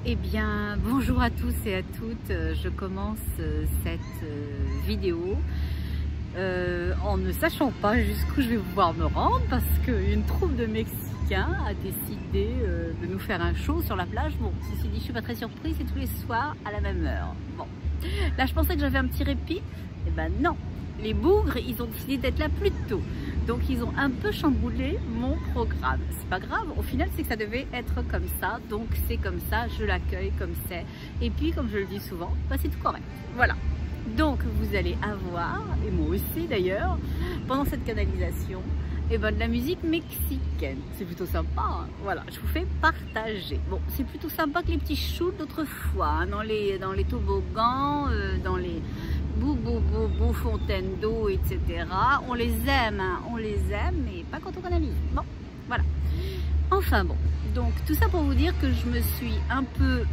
Eh bien, bonjour à tous et à toutes. Je commence cette vidéo en ne sachant pas jusqu'où je vais pouvoir me rendre parce qu'une troupe de Mexicains a décidé de nous faire un show sur la plage. Bon, ceci dit, je suis pas très surprise, c'est tous les soirs à la même heure. Bon, là je pensais que j'avais un petit répit. Eh ben non, les bougres, ils ont décidé d'être là plus tôt. Donc ils ont un peu chamboulé mon programme. C'est pas grave, au final c'est que ça devait être comme ça. Donc c'est comme ça, je l'accueille comme c'est. Et puis comme je le dis souvent, bah, c'est tout correct. Voilà. Donc vous allez avoir, et moi aussi d'ailleurs, pendant cette canalisation, et ben, de la musique mexicaine. C'est plutôt sympa, hein. Voilà, je vous fais partager. Bon, c'est plutôt sympa que les petits shoots d'autrefois, hein, dans les toboggans, dans les bou fontaines d'eau, etc. On les aime, hein, on les aime, mais pas quand on canalise. Bon, voilà. Enfin bon, donc tout ça pour vous dire que je me suis un peu,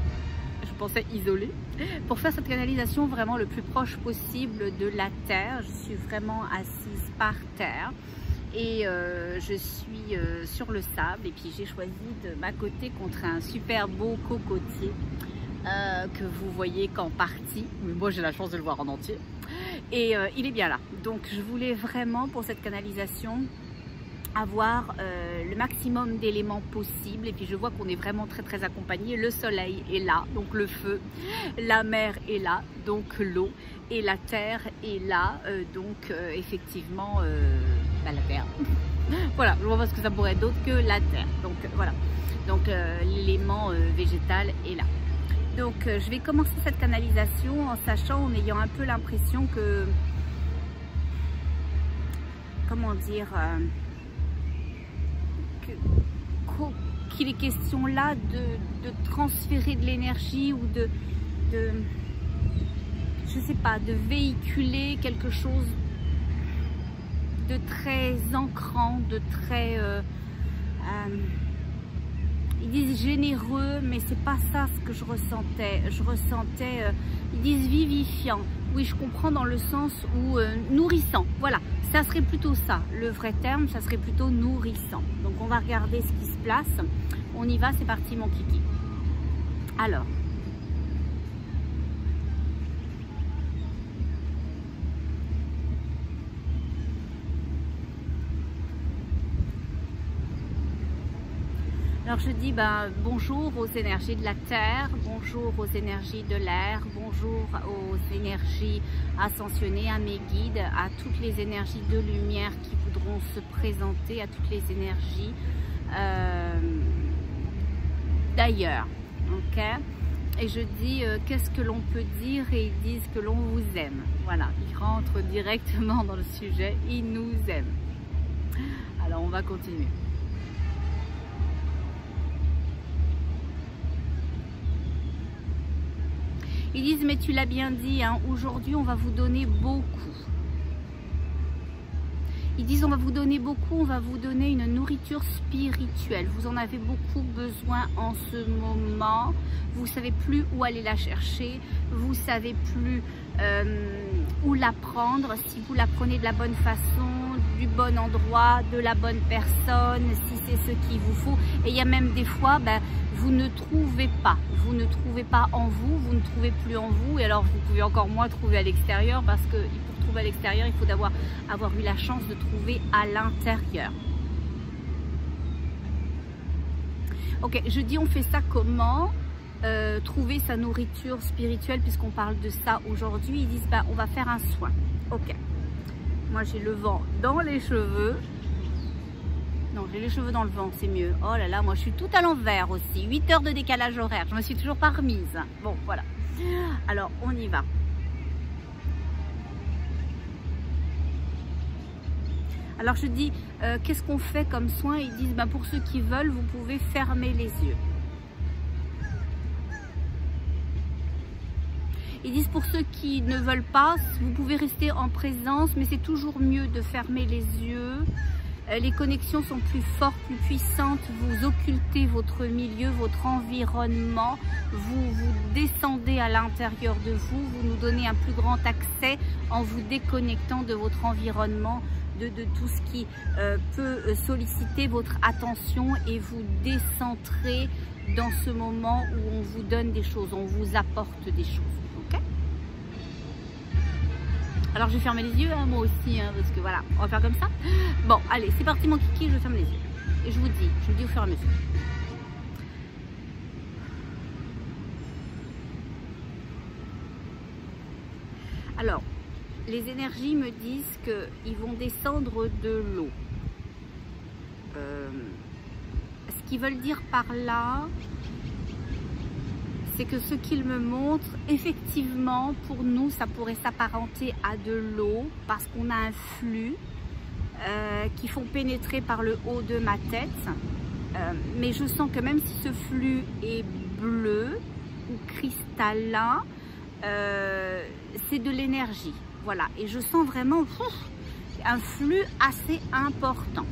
je pensais isolée, pour faire cette canalisation vraiment le plus proche possible de la terre. Je suis vraiment assise par terre et je suis sur le sable, et puis j'ai choisi de m'accoter contre un super beau cocotier que vous voyez qu'en partie, mais moi j'ai la chance de le voir en entier, et il est bien là. Donc je voulais vraiment pour cette canalisation avoir le maximum d'éléments possibles, et puis je vois qu'on est vraiment très accompagné. Le soleil est là, donc le feu, la mer est là, donc l'eau, et la terre est là, donc effectivement bah, la terre. Voilà, je vois pas ce que ça pourrait être d'autre que la terre. Donc voilà, donc l'élément végétal est là. Donc je vais commencer cette canalisation en sachant, en ayant un peu l'impression que, comment dire, qu'il est question là de transférer de l'énergie ou de je sais pas, de véhiculer quelque chose de très ancrant, de très ils disent généreux, mais c'est pas ça ce que je ressentais. Je ressentais, ils disent vivifiant. Oui, je comprends dans le sens où nourrissant. Voilà, ça serait plutôt ça. Le vrai terme, ça serait plutôt nourrissant. Donc on va regarder ce qui se place. On y va, c'est parti mon kiki. Alors. Alors je dis bonjour aux énergies de la terre, bonjour aux énergies de l'air, bonjour aux énergies ascensionnées, à mes guides, à toutes les énergies de lumière qui voudront se présenter, à toutes les énergies d'ailleurs. Ok, et je dis qu'est-ce que l'on peut dire, et ils disent que l'on vous aime. Voilà, ils rentrent directement dans le sujet, ils nous aiment. Alors on va continuer. Ils disent, mais tu l'as bien dit, hein, aujourd'hui on va vous donner beaucoup. Ils disent, on va vous donner beaucoup, on va vous donner une nourriture spirituelle. Vous en avez beaucoup besoin en ce moment. Vous ne savez plus où aller la chercher. Vous ne savez plus où la prendre. Si vous la prenez de la bonne façon, du bon endroit, de la bonne personne, si c'est ce qu'il vous faut. Et il y a même des fois, vous ne trouvez pas. Vous ne trouvez pas en vous, vous ne trouvez plus en vous. Et alors, vous pouvez encore moins trouver à l'extérieur, parce que pour trouver à l'extérieur, il faut avoir eu la chance de trouver à l'intérieur. Ok, je dis, on fait ça comment? Trouver sa nourriture spirituelle, puisqu'on parle de ça aujourd'hui. Ils disent, on va faire un soin. Ok. Moi, j'ai le vent dans les cheveux. Non, j'ai les cheveux dans le vent, c'est mieux. Oh là là, moi je suis tout à l'envers aussi. 8 heures de décalage horaire, je me suis toujours pas remise. Bon, voilà. Alors, on y va. Alors, je dis, qu'est-ce qu'on fait comme soin? Ils disent, pour ceux qui veulent, vous pouvez fermer les yeux. Ils disent, pour ceux qui ne veulent pas, vous pouvez rester en présence, mais c'est toujours mieux de fermer les yeux. Les connexions sont plus fortes, plus puissantes, vous occultez votre milieu, votre environnement, vous descendez à l'intérieur de vous, vous nous donnez un plus grand accès en vous déconnectant de votre environnement, de tout ce qui peut solliciter votre attention, et vous décentrez dans ce moment où on vous donne des choses, on vous apporte des choses. Ok? Alors je vais fermer les yeux, hein, moi aussi, hein, parce que voilà, on va faire comme ça. Bon, allez, c'est parti mon kiki, je ferme les yeux. Et je vous dis au fur et à mesure. Alors, les énergies me disent qu'ils vont descendre de l'eau. Ce qu'ils veulent dire par là, c'est que ce qu'ils me montrent, effectivement, pour nous, ça pourrait s'apparenter à de l'eau, parce qu'on a un flux qui font pénétrer par le haut de ma tête. Mais je sens que même si ce flux est bleu ou cristallin, c'est de l'énergie. Voilà, et je sens vraiment un flux assez important.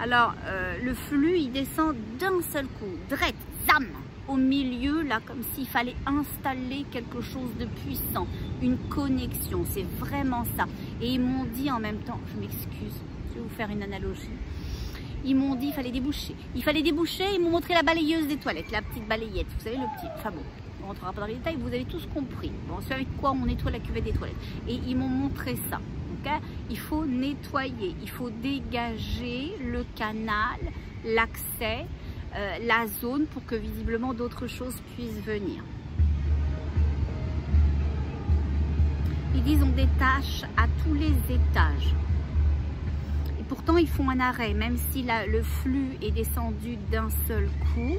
Alors, le flux, il descend d'un seul coup, direct, zam, au milieu, là, comme s'il fallait installer quelque chose de puissant, une connexion, c'est vraiment ça. Et ils m'ont dit en même temps, je m'excuse, je vais vous faire une analogie. Ils m'ont dit qu'il fallait déboucher. Il fallait déboucher, ils m'ont montré la balayeuse des toilettes, la petite balayette, vous savez, le petit, enfin bon, on ne rentrera pas dans les détails, vous avez tous compris. Bon, c'est avec quoi on nettoie la cuvette des toilettes. Et ils m'ont montré ça. Okay? Il faut nettoyer, il faut dégager le canal, l'accès, la zone pour que visiblement d'autres choses puissent venir. Ils disent on détache à tous les étages. Et pourtant ils font un arrêt, même si le flux est descendu d'un seul coup.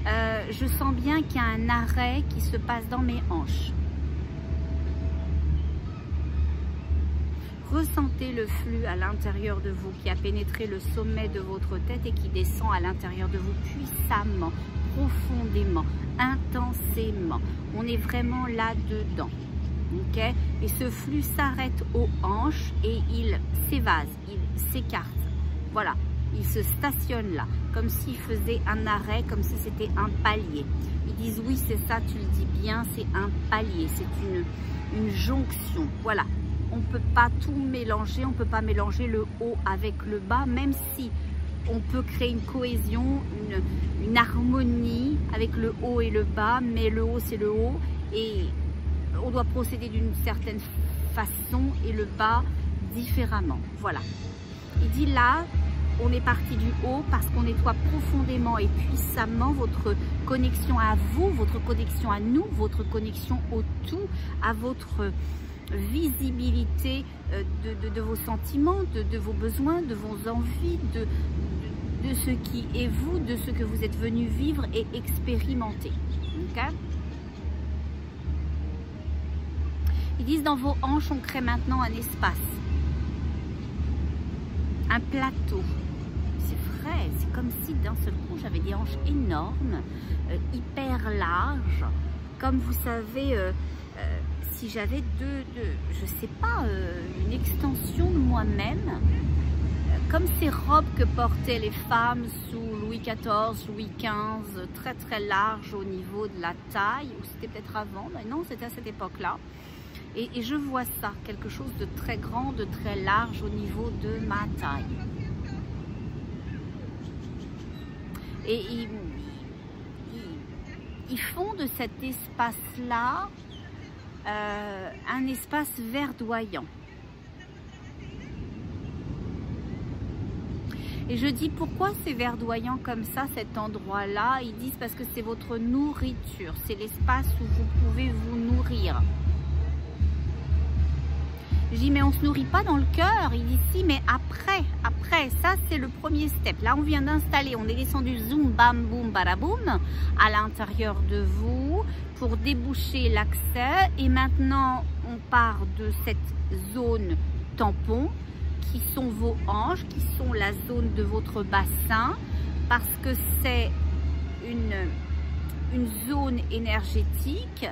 Je sens bien qu'il y a un arrêt qui se passe dans mes hanches. Ressentez le flux à l'intérieur de vous qui a pénétré le sommet de votre tête et qui descend à l'intérieur de vous puissamment, profondément, intensément. On est vraiment là-dedans. Okay? Et ce flux s'arrête aux hanches et il s'évase, il s'écarte. Voilà, il se stationne là, comme s'il faisait un arrêt, comme si c'était un palier. Ils disent oui, c'est ça, tu le dis bien, c'est un palier, c'est une jonction. Voilà. On ne peut pas tout mélanger, on ne peut pas mélanger le haut avec le bas, même si on peut créer une cohésion, une harmonie avec le haut et le bas, mais le haut c'est le haut et on doit procéder d'une certaine façon et le bas différemment. Voilà. Il dit là, on est parti du haut parce qu'on nettoie profondément et puissamment votre connexion à vous, votre connexion à nous, votre connexion au tout, à votre visibilité de vos sentiments, de vos besoins, de vos envies, de ce qui est vous, de ce que vous êtes venu vivre et expérimenter. Okay? Ils disent dans vos hanches, on crée maintenant un espace, un plateau. C'est vrai, c'est comme si d'un seul coup j'avais des hanches énormes, hyper larges, comme vous savez, si j'avais je sais pas, une extension de moi-même, comme ces robes que portaient les femmes sous Louis XIV, Louis XV, très très larges au niveau de la taille, ou c'était peut-être avant, mais non, c'était à cette époque-là. Et je vois ça, quelque chose de très grand, de très large au niveau de ma taille. Et ils font de cet espace-là un espace verdoyant. Et je dis pourquoi c'est verdoyant comme ça, cet endroit-là. Ils disent parce que c'est votre nourriture, c'est l'espace où vous pouvez vous nourrir. Je dis mais on ne se nourrit pas dans le cœur. Il dit si, mais après, ça c'est le premier step. Là on vient d'installer, on est descendu zoom bam boum badaboum à l'intérieur de vous pour déboucher l'accès. Et maintenant on part de cette zone tampon qui sont vos hanches, qui sont la zone de votre bassin, parce que c'est une zone énergétique.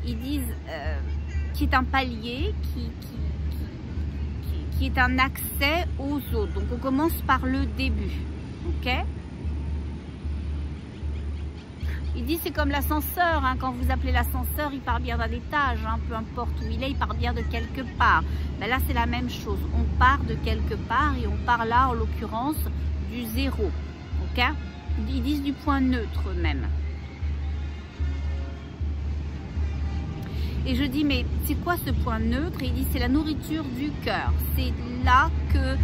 Ils disent qui est un palier, qui est un accès aux autres. Donc on commence par le début, ok? Il dit c'est comme l'ascenseur, hein, quand vous appelez l'ascenseur, il part bien d'un étage, hein, peu importe où il part bien de quelque part. Ben là c'est la même chose, on part de quelque part et on part là en l'occurrence du zéro. Ok? Ils disent du point neutre même. Et je dis mais c'est quoi ce point neutre? Et il dit c'est la nourriture du cœur. C'est là que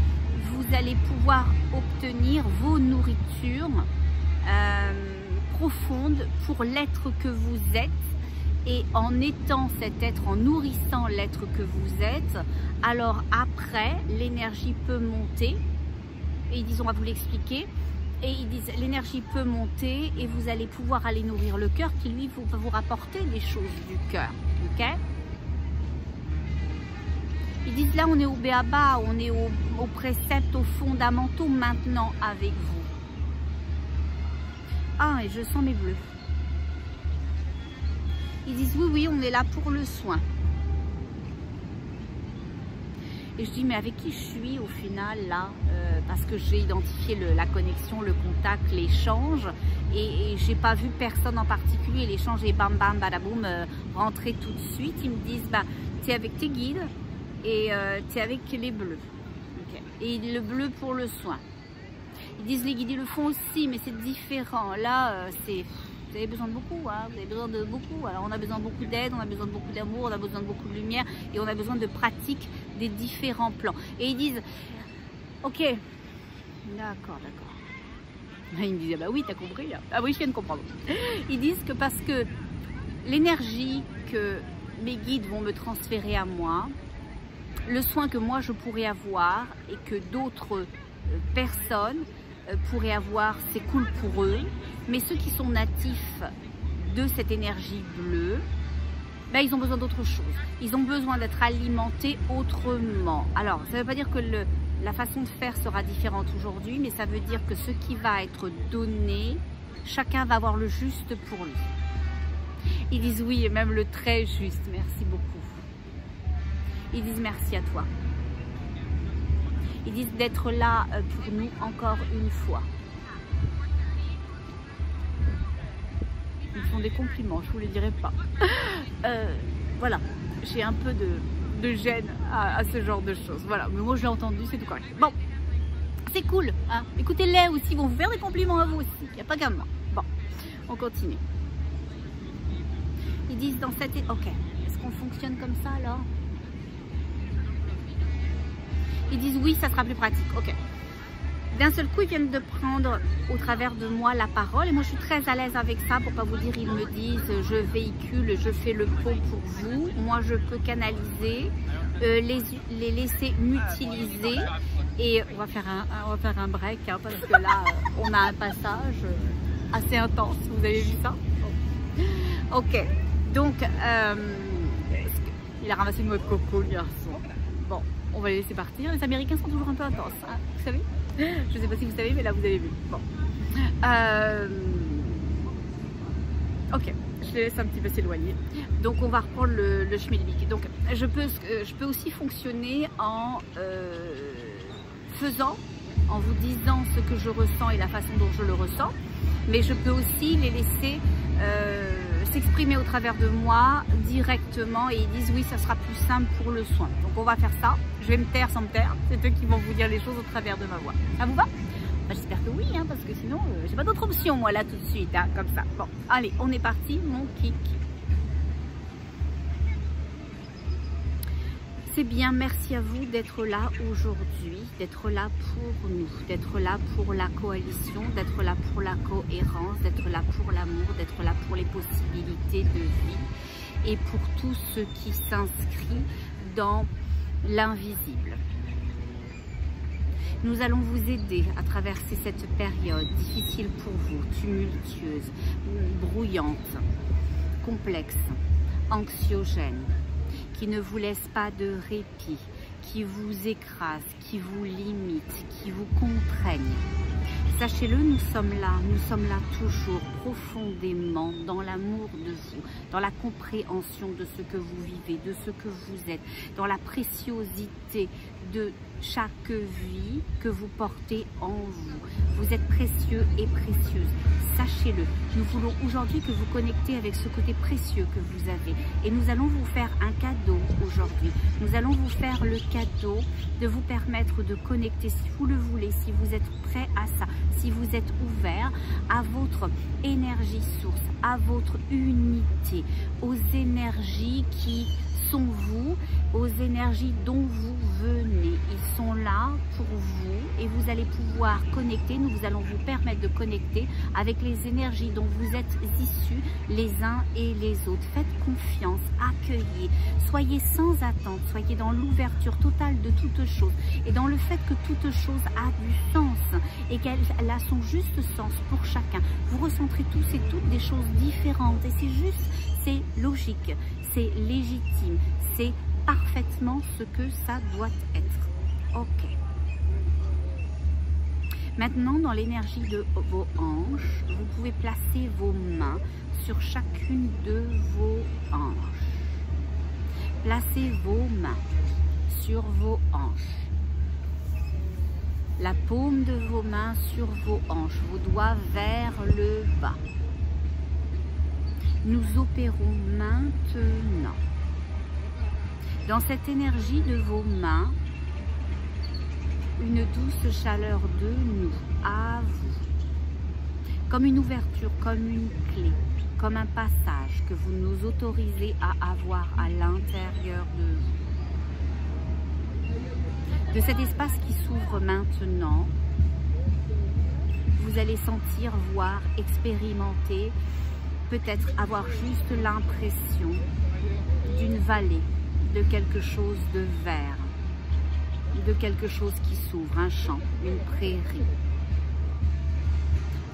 vous allez pouvoir obtenir vos nourritures profondes pour l'être que vous êtes. Et en étant cet être, en nourrissant l'être que vous êtes, alors après l'énergie peut monter. Et ils disent, on va vous l'expliquer. Et ils disent l'énergie peut monter et vous allez pouvoir aller nourrir le cœur qui lui va vous rapporter les choses du cœur. Ok? Ils disent là on est au béaba, on est aux préceptes, aux fondamentaux maintenant avec vous. Ah, et je sens mes bleus. Ils disent oui, oui, on est là pour le soin. Et je dis mais avec qui je suis au final là, parce que j'ai identifié la connexion, le contact, l'échange et j'ai pas vu personne en particulier. L'échange est bam bam badaboum rentrer tout de suite. Ils me disent bah tu es avec tes guides et tu es avec les bleus. Okay. Et le bleu pour le soin. Ils disent les guides ils le font aussi mais c'est différent. Là c'est... Vous avez besoin de beaucoup, hein, vous avez besoin de beaucoup. Alors on a besoin de beaucoup d'aide, on a besoin de beaucoup d'amour, on a besoin de beaucoup de lumière et on a besoin de pratique des différents plans. Et ils disent, ok, d'accord, d'accord. Ils me disent, ah bah oui, t'as compris. Ah oui, je viens de comprendre. Ils disent que parce que l'énergie que mes guides vont me transférer à moi, le soin que moi je pourrais avoir et que d'autres personnes pourraient avoir, c'est cool pour eux. Mais ceux qui sont natifs de cette énergie bleue, ben, ils ont besoin d'autre chose. Ils ont besoin d'être alimentés autrement. Alors, ça ne veut pas dire que la façon de faire sera différente aujourd'hui, mais ça veut dire que ce qui va être donné, chacun va avoir le juste pour lui. Ils disent oui, et même le très juste. Merci beaucoup. Ils disent merci à toi. Ils disent d'être là pour nous encore une fois. Ils me font des compliments, je ne vous les dirai pas. Voilà, j'ai un peu de gêne à ce genre de choses. Voilà, mais moi je l'ai entendu, c'est tout correct. Bon, c'est cool. Hein. Écoutez-les aussi, ils vont vous faire des compliments à vous aussi. Il n'y a pas qu'à moi. Bon, on continue. Ils disent dans cette... Ok, est-ce qu'on fonctionne comme ça alors? Ils disent oui, ça sera plus pratique. Ok. D'un seul coup, ils viennent de prendre au travers de moi la parole. Et moi, je suis très à l'aise avec ça pour pas vous dire, ils me disent, je véhicule, je fais le pot pour vous. Moi, je peux canaliser, les laisser m'utiliser. Et on va faire un break, hein, parce que là, on a un passage assez intense. Vous avez vu ça? Ok. Donc, il a ramassé une noix de coco, le garçon. Bon, on va les laisser partir. Les Américains sont toujours un peu intenses, hein, vous savez? Je ne sais pas si vous savez, mais là, vous avez vu. Bon. Ok, je les laisse un petit peu s'éloigner. Donc, on va reprendre le schmilblick. Donc, je peux aussi fonctionner en faisant, en vous disant ce que je ressens et la façon dont je le ressens. Mais je peux aussi les laisser s'exprimer au travers de moi directement et ils disent oui, ça sera plus simple pour le soin. Donc on va faire ça. Je vais me taire sans me taire. C'est eux qui vont vous dire les choses au travers de ma voix. Ça vous va? J'espère que oui, hein, parce que sinon j'ai pas d'autre option moi là tout de suite, hein, comme ça. Bon, allez, on est parti, mon kick. C'est bien, merci à vous d'être là aujourd'hui, d'être là pour nous, d'être là pour la coalition, d'être là pour la cohérence, d'être là pour l'amour, d'être là pour les possibilités de vie et pour tout ce qui s'inscrit dans l'invisible. Nous allons vous aider à traverser cette période difficile pour vous, tumultueuse, brouillante, complexe, anxiogène, qui ne vous laisse pas de répit, qui vous écrase, qui vous limite, qui vous contraigne. Sachez-le, nous sommes là toujours profondément dans l'amour de vous, dans la compréhension de ce que vous vivez, de ce que vous êtes, dans la préciosité de chaque vie que vous portez en vous. Vous êtes précieux et précieuse. Sachez-le. Nous voulons aujourd'hui que vous connectez avec ce côté précieux que vous avez. Et nous allons vous faire un cadeau aujourd'hui. Nous allons vous faire le cadeau de vous permettre de connecter, si vous le voulez, si vous êtes prêt à ça, si vous êtes ouvert à votre énergie source, à votre unité, aux énergies qui sont vous, aux énergies dont vous venez. Ils sont là pour vous et vous allez pouvoir connecter. Nous allons vous permettre de connecter avec les énergies dont vous êtes issus les uns et les autres. Faites confiance, accueillez, soyez sans attente, soyez dans l'ouverture totale de toute chose et dans le fait que toute chose a du sens et qu'elle a son juste sens pour chacun. Vous ressentirez tous et toutes des choses différentes et c'est juste, c'est logique, c'est légitime, c'est parfaitement ce que ça doit être. Ok. Maintenant, dans l'énergie de vos hanches, vous pouvez placer vos mains sur chacune de vos hanches. Placez vos mains sur vos hanches. La paume de vos mains sur vos hanches, vos doigts vers le bas. Nous opérons maintenant. Dans cette énergie de vos mains, une douce chaleur de nous, à vous. Comme une ouverture, comme une clé, comme un passage que vous nous autorisez à avoir à l'intérieur de vous. De cet espace qui s'ouvre maintenant, vous allez sentir, voir, expérimenter, peut-être avoir juste l'impression d'une vallée, de quelque chose de vert, de quelque chose qui s'ouvre, un champ, une prairie.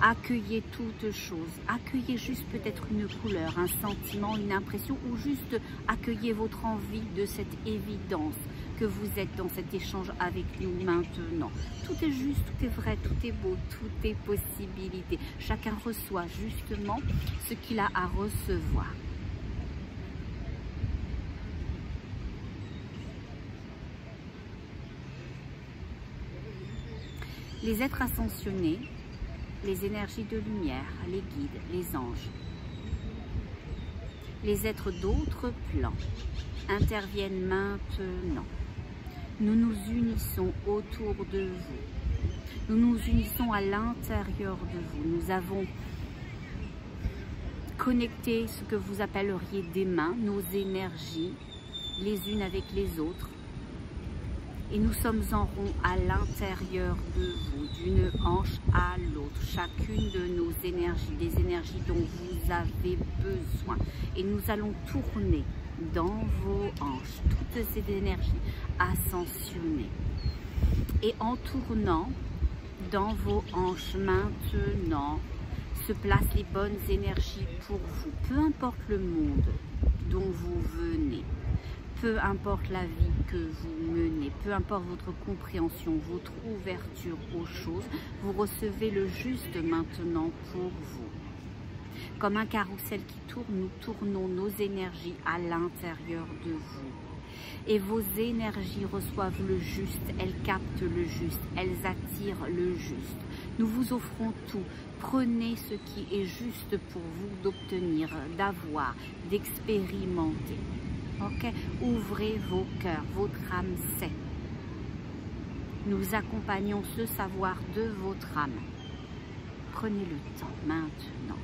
Accueillez toute chose, accueillez juste peut-être une couleur, un sentiment, une impression ou juste accueillez votre envie de cette évidence que vous êtes dans cet échange avec nous maintenant. Tout est juste, tout est vrai, tout est beau, tout est possibilité. Chacun reçoit justement ce qu'il a à recevoir. Les êtres ascensionnés, les énergies de lumière, les guides, les anges, les êtres d'autres plans interviennent maintenant. Nous nous unissons autour de vous. Nous nous unissons à l'intérieur de vous. Nous avons connecté ce que vous appelleriez des mains, nos énergies, les unes avec les autres. Et nous sommes en rond à l'intérieur de vous, d'une hanche à l'autre, chacune de nos énergies, des énergies dont vous avez besoin. Et nous allons tourner dans vos hanches, toutes ces énergies ascensionnées. Et en tournant dans vos hanches maintenant, se placent les bonnes énergies pour vous. Peu importe le monde dont vous venez. Peu importe la vie que vous menez, peu importe votre compréhension, votre ouverture aux choses, vous recevez le juste maintenant pour vous. Comme un carrousel qui tourne, nous tournons nos énergies à l'intérieur de vous. Et vos énergies reçoivent le juste, elles captent le juste, elles attirent le juste. Nous vous offrons tout. Prenez ce qui est juste pour vous d'obtenir, d'avoir, d'expérimenter. Okay. Ouvrez vos cœurs, votre âme sait. Nous accompagnons ce savoir de votre âme. Prenez le temps maintenant,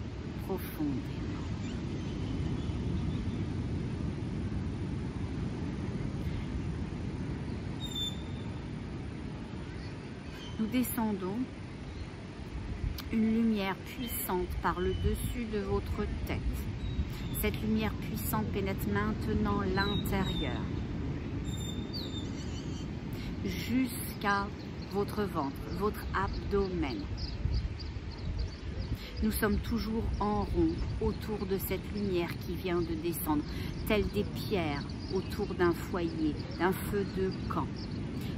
profondément. Nous descendons une lumière puissante par le dessus de votre tête. Cette lumière puissante pénètre maintenant l'intérieur, jusqu'à votre ventre, votre abdomen. Nous sommes toujours en rond autour de cette lumière qui vient de descendre, telles des pierres autour d'un foyer, d'un feu de camp.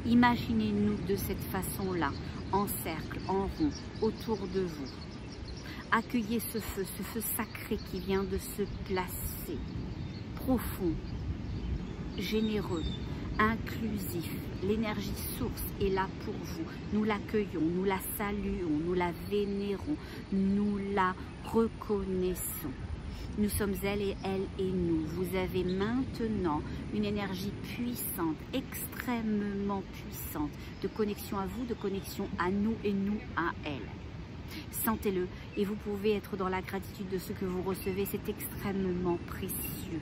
Imaginez-nous de cette façon-là, en cercle, en rond, autour de vous. Accueillez ce feu sacré qui vient de se placer, profond, généreux, inclusif. L'énergie source est là pour vous. Nous l'accueillons, nous la saluons, nous la vénérons, nous la reconnaissons. Nous sommes elle et nous. Vous avez maintenant une énergie puissante, extrêmement puissante, de connexion à vous, de connexion à nous et nous à elle. Sentez-le et vous pouvez être dans la gratitude de ce que vous recevez, c'est extrêmement précieux.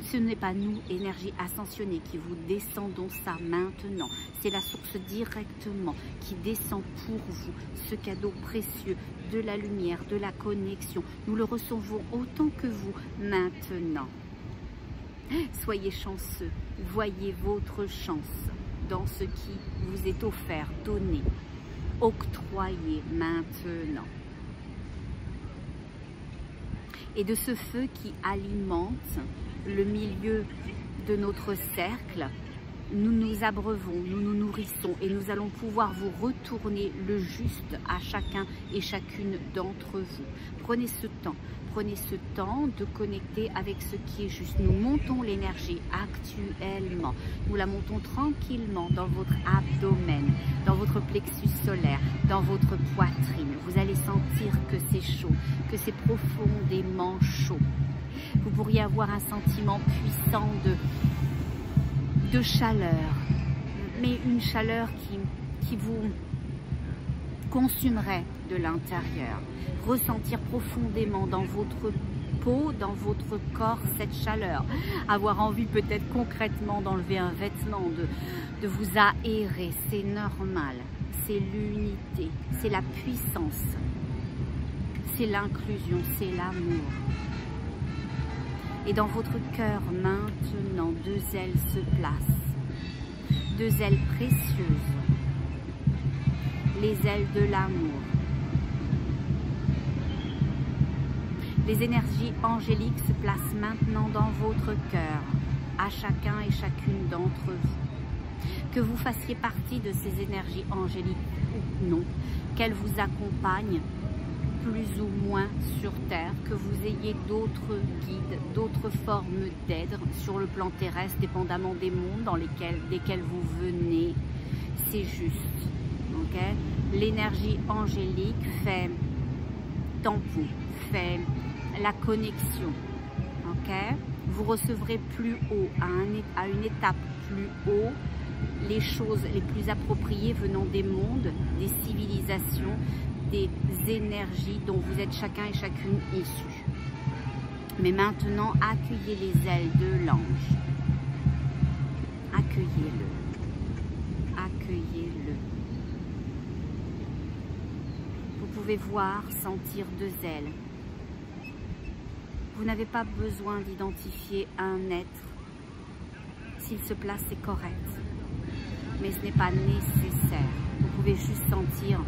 Ce n'est pas nous, énergie ascensionnée, qui vous descendons ça maintenant. C'est la source directement qui descend pour vous, ce cadeau précieux de la lumière, de la connexion. Nous le recevons autant que vous maintenant. Soyez chanceux, voyez votre chance dans ce qui vous est offert, donné, octroyé maintenant. Et de ce feu qui alimente le milieu de notre cercle, nous nous abreuvons, nous nous nourrissons et nous allons pouvoir vous retourner le juste à chacun et chacune d'entre vous. Prenez ce temps de connecter avec ce qui est juste. Nous montons l'énergie actuellement, nous la montons tranquillement dans votre abdomen, dans votre plexus solaire, dans votre poitrine. Vous allez sentir que c'est chaud, que c'est profondément chaud. Vous pourriez avoir un sentiment puissant de chaleur, mais une chaleur qui vous consumerait de l'intérieur. Ressentir profondément dans votre peau, dans votre corps, cette chaleur. Avoir envie peut-être concrètement d'enlever un vêtement, de vous aérer, c'est normal. C'est l'unité, c'est la puissance, c'est l'inclusion, c'est l'amour. Et dans votre cœur, maintenant, deux ailes se placent. Deux ailes précieuses. Les ailes de l'amour. Les énergies angéliques se placent maintenant dans votre cœur, à chacun et chacune d'entre vous. Que vous fassiez partie de ces énergies angéliques ou non, qu'elles vous accompagnent plus ou moins sur Terre, que vous ayez d'autres guides, d'autres formes d'aide sur le plan terrestre, dépendamment des mondes desquels vous venez, c'est juste. Okay? L'énergie angélique fait tampon, fait la connexion. Okay? Vous recevrez plus haut, à une étape plus haut, les choses les plus appropriées venant des mondes, des civilisations, des énergies dont vous êtes chacun et chacune issus. Mais maintenant, accueillez les ailes de l'ange. Accueillez-le. Accueillez-le. Vous pouvez voir, sentir deux ailes. Vous n'avez pas besoin d'identifier un être. S'il se place, c'est correct. Mais ce n'est pas nécessaire. Vous pouvez juste sentir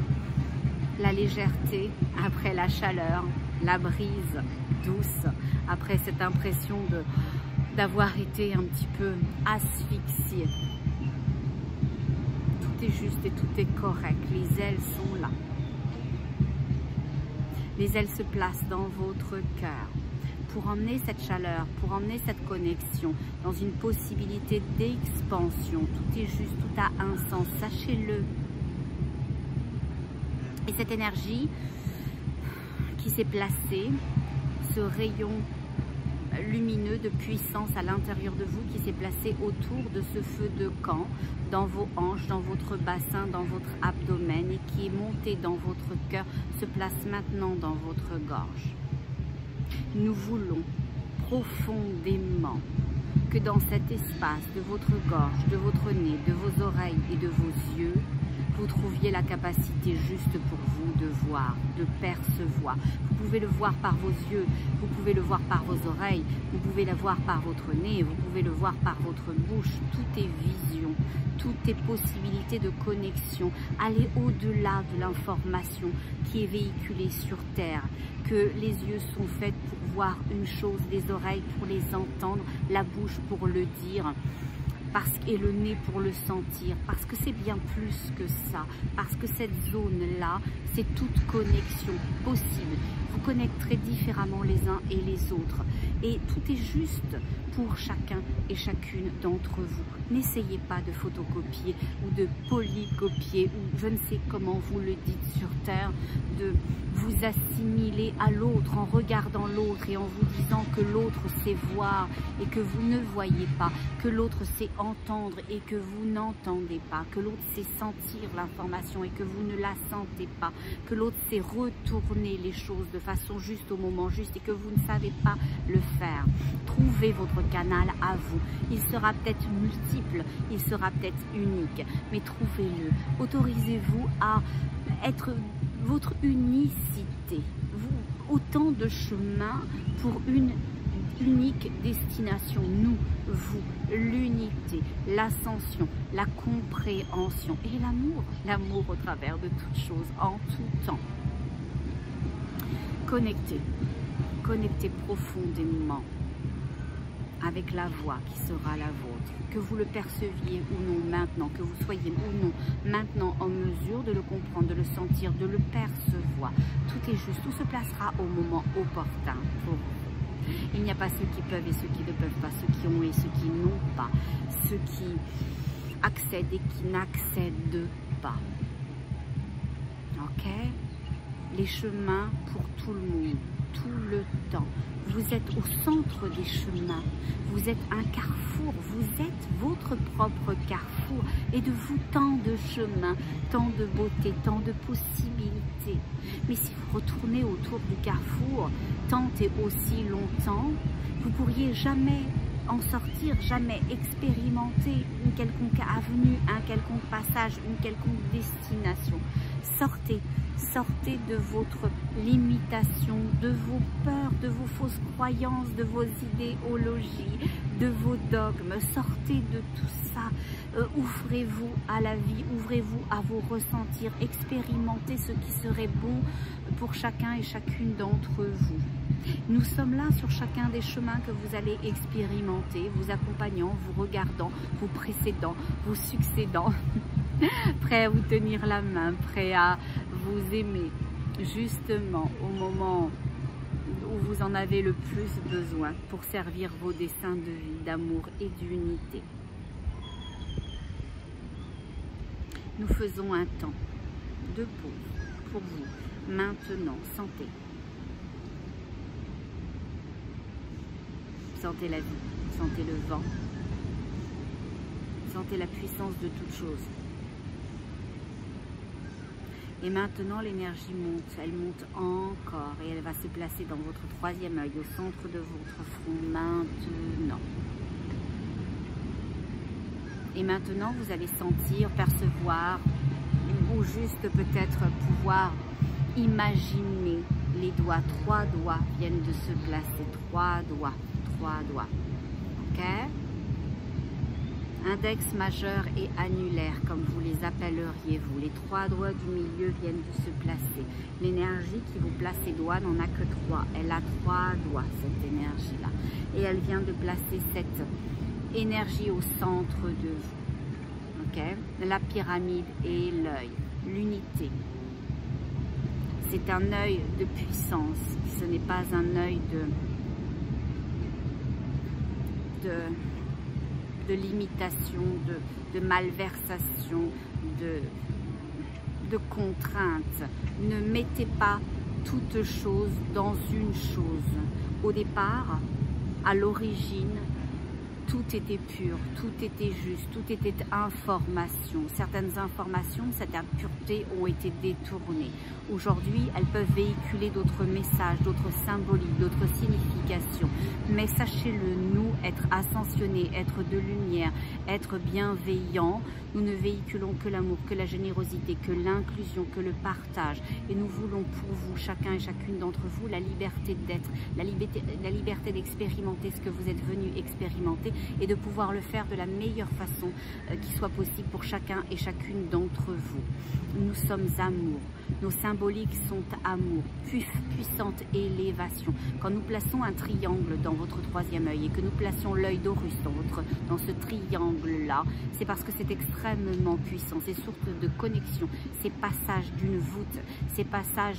la légèreté après la chaleur, la brise douce, après cette impression d'avoir été un petit peu asphyxié. Tout est juste et tout est correct. Les ailes sont là. Les ailes se placent dans votre cœur pour emmener cette chaleur, pour emmener cette connexion dans une possibilité d'expansion. Tout est juste, tout a un sens, sachez-le. Et cette énergie qui s'est placée, ce rayon lumineux de puissance à l'intérieur de vous qui s'est placé autour de ce feu de camp, dans vos hanches, dans votre bassin, dans votre abdomen et qui est monté dans votre cœur, se place maintenant dans votre gorge. Nous voulons profondément que dans cet espace de votre gorge, de votre nez, de vos oreilles et de vos yeux, vous trouviez la capacité juste pour vous de voir, de percevoir. Vous pouvez le voir par vos yeux, vous pouvez le voir par vos oreilles, vous pouvez le voir par votre nez, vous pouvez le voir par votre bouche. Tout est vision, tout est possibilité de connexion. Allez au-delà de l'information qui est véhiculée sur Terre, que les yeux sont faits pour voir une chose, les oreilles pour les entendre, la bouche pour le dire. et le nez pour le sentir, parce que c'est bien plus que ça, parce que cette zone-là, c'est toute connexion possible. Vous connecterez différemment les uns et les autres. Et tout est juste pour chacun et chacune d'entre vous. N'essayez pas de photocopier ou de polycopier, ou je ne sais comment vous le dites sur Terre, de vous assimiler à l'autre en regardant l'autre et en vous disant que l'autre sait voir et que vous ne voyez pas, que l'autre sait entendre et que vous n'entendez pas, que l'autre sait sentir l'information et que vous ne la sentez pas, que l'autre sait retourner les choses de façon juste au moment juste et que vous ne savez pas le faire. Trouvez votre canal à vous. Il sera peut-être multiple, il sera peut-être unique, mais trouvez-le. Autorisez-vous à être votre unicité. Autant de chemins pour une unique destination. Nous, vous, l'unité, l'ascension, la compréhension et l'amour. L'amour au travers de toutes choses, en tout temps. Connectez. Connectez profondément avec la voix qui sera la vôtre, que vous le perceviez ou non maintenant, que vous soyez ou non maintenant en mesure de le comprendre, de le sentir, de le percevoir. Tout est juste, tout se placera au moment opportun pour vous. Il n'y a pas ceux qui peuvent et ceux qui ne peuvent pas, ceux qui ont et ceux qui n'ont pas, ceux qui accèdent et qui n'accèdent pas. Ok? Les chemins pour tout le monde, tout le temps. Vous êtes au centre des chemins, vous êtes un carrefour, vous êtes votre propre carrefour et de vous tant de chemins, tant de beauté, tant de possibilités. Mais si vous retournez autour du carrefour tant et aussi longtemps, vous pourriez jamais en sortir, jamais expérimenter une quelconque avenue, un quelconque passage, une quelconque destination. Sortez, sortez de votre limitation, de vos peurs, de vos fausses croyances, de vos idéologies, de vos dogmes. Sortez de tout ça. Ouvrez-vous à la vie, ouvrez-vous à vos ressentir, expérimentez ce qui serait bon pour chacun et chacune d'entre vous. Nous sommes là sur chacun des chemins que vous allez expérimenter, vous accompagnant, vous regardant, vous précédant, vous succédant, prêt à vous tenir la main, prêt à vous aimer, justement au moment où vous en avez le plus besoin pour servir vos desseins de vie, d'amour et d'unité. Nous faisons un temps de pause pour vous. Maintenant, sentez. Sentez la vie, sentez le vent, sentez la puissance de toute chose. Et maintenant, l'énergie monte, elle monte encore et elle va se placer dans votre troisième œil, au centre de votre front, maintenant. Et maintenant, vous allez sentir, percevoir, ou juste peut-être pouvoir imaginer les doigts, 3 doigts viennent de se placer, 3 doigts. 3 doigts, ok? Index, majeur et annulaire, comme vous les appelleriez vous. Les 3 doigts du milieu viennent de se placer. L'énergie qui vous place ces doigts n'en a que 3. Elle a 3 doigts, cette énergie-là. Et elle vient de placer cette énergie au centre de vous. Ok? La pyramide et l'œil, l'unité. C'est un œil de puissance. Ce n'est pas un œil de limitation, de malversation, de contrainte. Ne mettez pas toute chose dans une chose. Au départ, à l'origine, tout était pur, tout était juste, tout était information. Certaines informations, cette impureté ont été détournées. Aujourd'hui, elles peuvent véhiculer d'autres messages, d'autres symboliques, d'autres significations. Mais sachez-le, nous, être ascensionnés, être de lumière, être bienveillants, nous ne véhiculons que l'amour, que la générosité, que l'inclusion, que le partage. Et nous voulons pour vous, chacun et chacune d'entre vous, la liberté d'être, la liberté d'expérimenter ce que vous êtes venu expérimenter et de pouvoir le faire de la meilleure façon qui soit possible pour chacun et chacune d'entre vous. Nous sommes amour. Nos symboliques sont amour, puissante élévation. Quand nous plaçons un triangle dans votre troisième œil et que nous plaçons l'œil d'Horus dans ce triangle-là, c'est parce que c'est extrêmement puissant. C'est source de connexion, c'est passage d'une voûte, c'est passage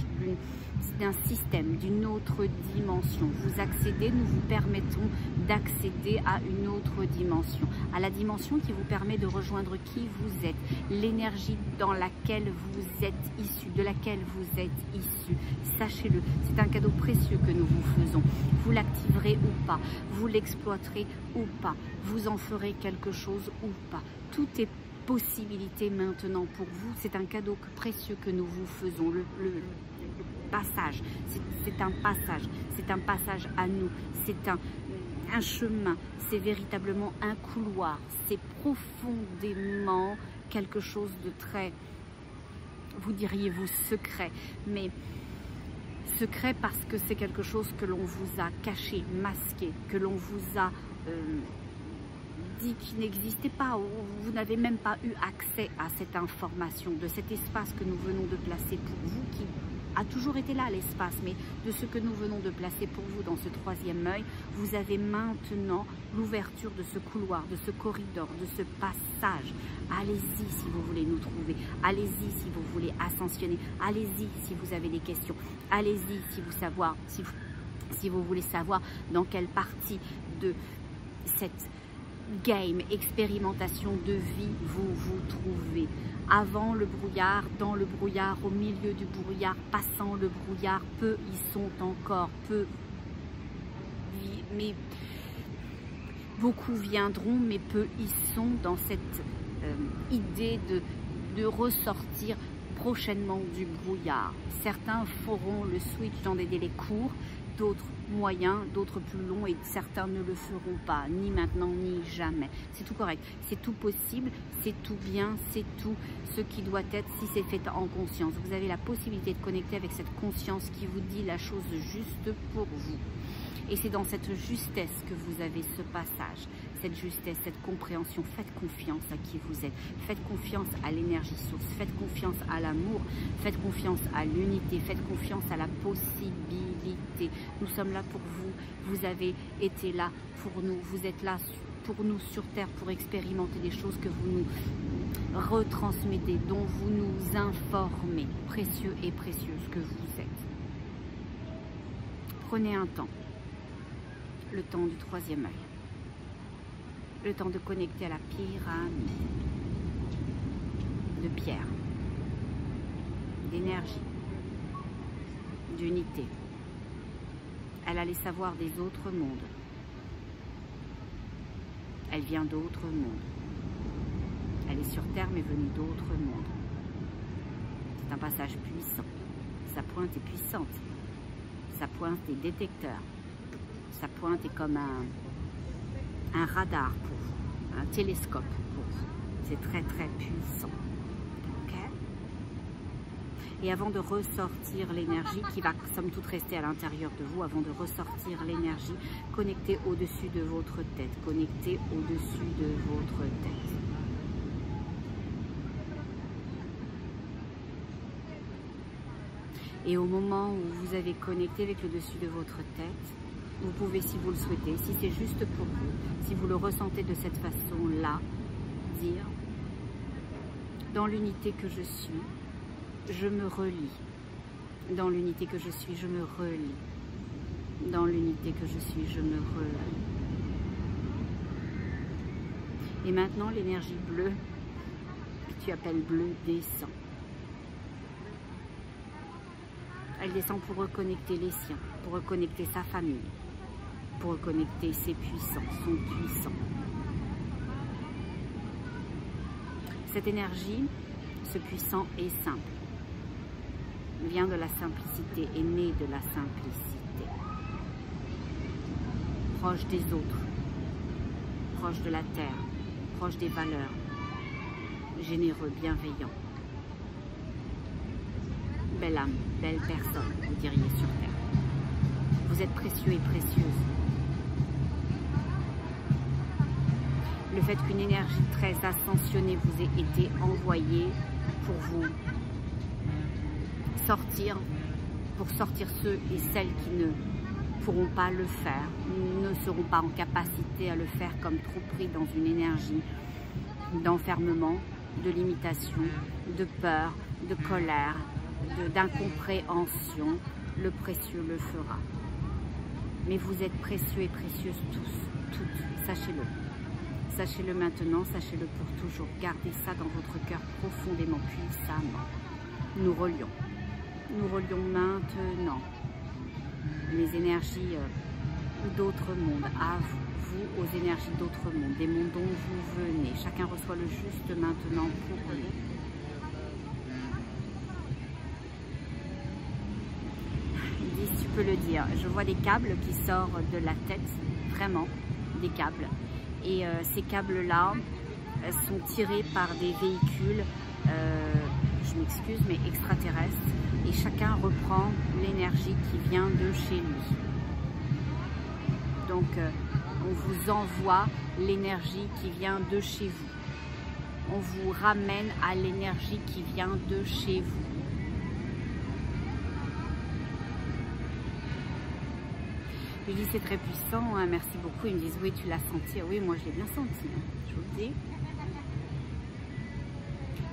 d'un système, d'une autre dimension. Vous accédez, nous vous permettons d'accéder à une autre dimension, à la dimension qui vous permet de rejoindre qui vous êtes, l'énergie dans laquelle vous êtes issu, de laquelle vous êtes issu. Sachez-le, c'est un cadeau précieux que nous vous faisons. Vous l'activerez ou pas, vous l'exploiterez ou pas, vous en ferez quelque chose ou pas. Tout est possibilité maintenant pour vous. C'est un cadeau précieux que nous vous faisons. Le passage, c'est un passage, c'est un passage à nous, c'est un chemin, c'est véritablement un couloir, c'est profondément quelque chose de très, vous diriez-vous, secret, mais secret parce que c'est quelque chose que l'on vous a caché, masqué, que l'on vous a dit qui n'existait pas, ou vous n'avez même pas eu accès à cette information, de cet espace que nous venons de placer pour vous, qui a toujours été là, l'espace, mais de ce que nous venons de placer pour vous dans ce troisième œil, vous avez maintenant l'ouverture de ce couloir, de ce corridor, de ce passage. Allez-y si vous voulez nous trouver, allez-y si vous voulez ascensionner, allez-y si vous avez des questions, allez-y si vous voulez savoir dans quelle partie de cette game, expérimentation de vie vous vous trouvez. Avant le brouillard, dans le brouillard, au milieu du brouillard, passant le brouillard, peu y sont encore, peu, mais beaucoup viendront, mais peu y sont dans cette idée de ressortir prochainement du brouillard. Certains feront le switch dans des délais courts, d'autres moyens, d'autres plus longs, et certains ne le feront pas, ni maintenant ni jamais. C'est tout correct, c'est tout possible, c'est tout bien, c'est tout ce qui doit être si c'est fait en conscience. Vous avez la possibilité de connecter avec cette conscience qui vous dit la chose juste pour vous. Et c'est dans cette justesse que vous avez ce passage, cette justesse, cette compréhension. Faites confiance à qui vous êtes, faites confiance à l'énergie source, faites confiance à l'amour, faites confiance à l'unité, faites confiance à la possibilité. Nous sommes là pour vous, vous avez été là pour nous, vous êtes là pour nous sur Terre, pour expérimenter des choses que vous nous retransmettez, dont vous nous informez, précieux et précieuse que vous êtes. Prenez un temps. Le temps du troisième œil, le temps de connecter à la pyramide de pierre, d'énergie, d'unité. Elle a les savoirs des autres mondes. Elle vient d'autres mondes. Elle est sur Terre mais venue d'autres mondes. C'est un passage puissant. Sa pointe est puissante. Sa pointe est détecteur. Sa pointe est comme un radar pour vous, un télescope pour vous. C'est très très puissant. Okay? Et avant de ressortir l'énergie qui va somme toute rester à l'intérieur de vous, avant de ressortir l'énergie, connectez au-dessus de votre tête. Connectez au-dessus de votre tête. Et au moment où vous avez connecté avec le dessus de votre tête, vous pouvez, si vous le souhaitez, si c'est juste pour vous, si vous le ressentez de cette façon-là, dire « Dans l'unité que je suis, je me relie. Dans l'unité que je suis, je me relie. Dans l'unité que je suis, je me relie. » Et maintenant, l'énergie bleue, que tu appelles bleue, descend. Elle descend pour reconnecter les siens, pour reconnecter sa famille, pour reconnecter ses puissants, son puissant. Cette énergie, ce puissant est simple, vient de la simplicité, est né de la simplicité. Proche des autres, proche de la terre, proche des valeurs, généreux, bienveillant. Belle âme, belle personne, vous diriez sur Terre. Vous êtes précieux et précieuse. Le fait qu'une énergie très ascensionnée vous ait été envoyée pour vous sortir, pour sortir ceux et celles qui ne pourront pas le faire, ne seront pas en capacité à le faire comme trop pris dans une énergie d'enfermement, de limitation, de peur, de colère, d'incompréhension. Le précieux le fera. Mais vous êtes précieux et précieuses tous, toutes, sachez-le. Sachez-le maintenant, sachez-le pour toujours. Gardez ça dans votre cœur profondément, puissamment. Nous relions. Nous relions maintenant les énergies d'autres mondes, à vous, aux énergies d'autres mondes, des mondes dont vous venez. Chacun reçoit le juste maintenant pour lui. Ils disent, tu peux le dire, je vois des câbles qui sortent de la tête, vraiment, des câbles. Et ces câbles-là sont tirés par des véhicules, je m'excuse, mais extraterrestres. Et chacun reprend l'énergie qui vient de chez lui. Donc, on vous envoie l'énergie qui vient de chez vous. On vous ramène à l'énergie qui vient de chez vous. Je dis c'est très puissant, hein, merci beaucoup. Ils me disent oui, tu l'as senti. Oui, moi je l'ai bien senti, hein, je vous le dis.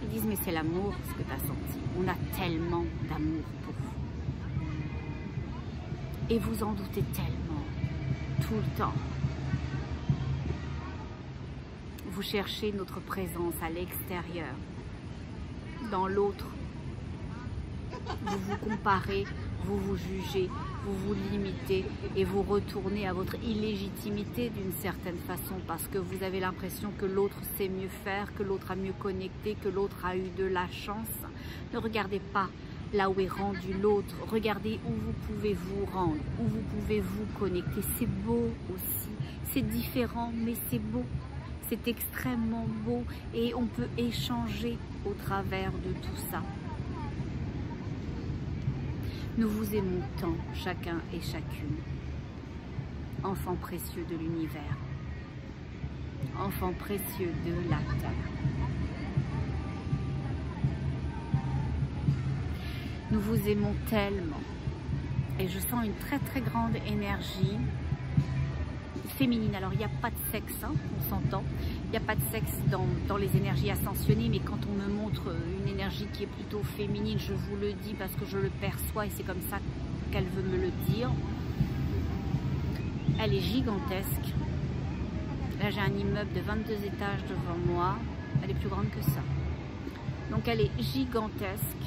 Ils disent mais c'est l'amour ce que tu as senti. On a tellement d'amour pour vous. Et vous en doutez tellement, tout le temps. Vous cherchez notre présence à l'extérieur, dans l'autre. Vous vous comparez, vous vous jugez, vous vous limitez et vous retournez à votre illégitimité d'une certaine façon parce que vous avez l'impression que l'autre sait mieux faire, que l'autre a mieux connecté, que l'autre a eu de la chance. Ne regardez pas là où est rendu l'autre, regardez où vous pouvez vous rendre, où vous pouvez vous connecter. C'est beau aussi, c'est différent mais c'est beau, c'est extrêmement beau et on peut échanger au travers de tout ça. Nous vous aimons tant, chacun et chacune, enfants précieux de l'univers, enfants précieux de la Terre. Nous vous aimons tellement et je sens une très très grande énergie féminine. Alors il n'y a pas de sexe, hein, on s'entend, il n'y a pas de sexe dans les énergies ascensionnées, mais quand on me montre une énergie qui est plutôt féminine, je vous le dis parce que je le perçois et c'est comme ça qu'elle veut me le dire. Elle est gigantesque. Là j'ai un immeuble de 22 étages devant moi, elle est plus grande que ça. Donc elle est gigantesque,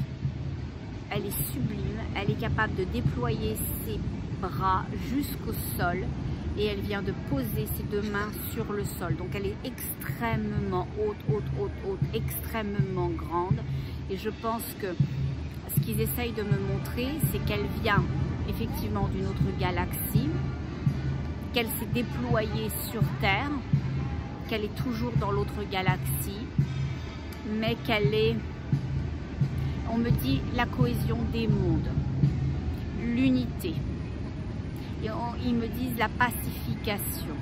elle est sublime, elle est capable de déployer ses bras jusqu'au sol. Et elle vient de poser ses deux mains sur le sol. Donc elle est extrêmement haute, extrêmement grande. Et je pense que ce qu'ils essayent de me montrer, c'est qu'elle vient effectivement d'une autre galaxie, qu'elle s'est déployée sur Terre, qu'elle est toujours dans l'autre galaxie, mais qu'elle est, on me dit, la cohésion des mondes, l'unité. Et ils me disent la pacification.